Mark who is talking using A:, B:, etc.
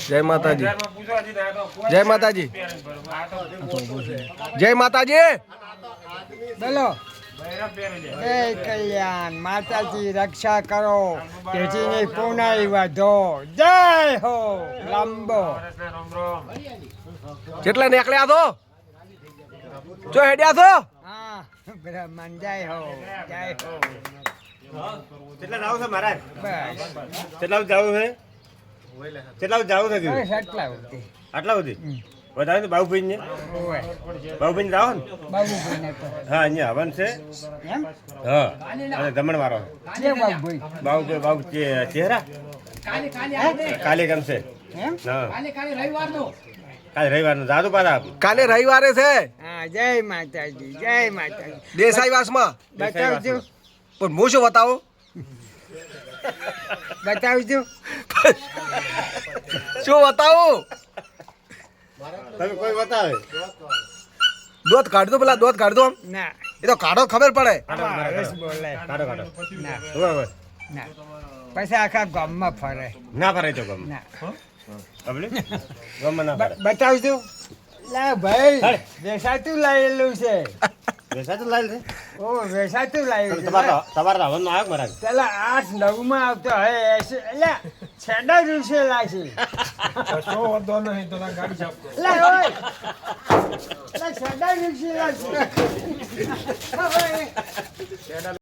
A: જય માતાજી જય માતાજી જય માતાજી
B: બોલો જય કલ્યાણ માતાજી રક્ષા કરો પેટીની પૂનાઈ વધો જય હો લાંબો
A: કેટલા નીકળ્યા છો જો હેડ્યા છો
B: હા બ્રહ્મન જય હો જય હો
C: કેટલા જાવ છે મહારાજ
B: બસ
C: કેટલા જાવ છે કેટલા જાવ છે
B: બસ આટલા સુધી
C: આટલા સુધી વધારે તો બાબુભાઈ ને
B: ઓય
C: બાબુભાઈ જાવ ને
B: બાબુભાઈને તો
C: હા અહીંયા હવન છે
B: એમ
C: હા અને જમણ વાળો
B: જે બાબુભાઈ
C: બાબુભાઈ બાબુ ચહેરા કાલે કેમ છે
B: એમ
C: હા કાલે રવિવારનું જાદુ પાછા
A: કાલે રવિવારે છે
B: હા જય માતાજી
A: દેસાઈવાસમાં
B: બતાવજો
A: પણ હું શું બતાવું
B: બતાવજો
A: શું બતાવું
C: તમે કોઈ બતાવે
A: દોધ કાઢ દો પેલા દોધ કાઢ દો આમ.
B: ના
A: એ તો કાઢો ખબર પડે
B: રસ બોલે
C: કાઢો કાઢો
B: ના
C: બરાબર
B: ના પછી આખા ગામમાં ફરે
C: ના ફરાય તો ગમ
B: ના
C: આપણે ગમ ના ફરાય
B: બતાવજો લા ભાઈ વેસાતું લાયેલું છે
C: વેસાતું લાલ છે
B: ઓ વેસાતું લાયેલું છે
C: તમારા હવન માં આવ્યો મહારાજ
B: પેલા 8-9 માં આવતો હે એટલે છેડા રૂસે લાગશે લા ઓય લા છેડા રૂસે લાગશે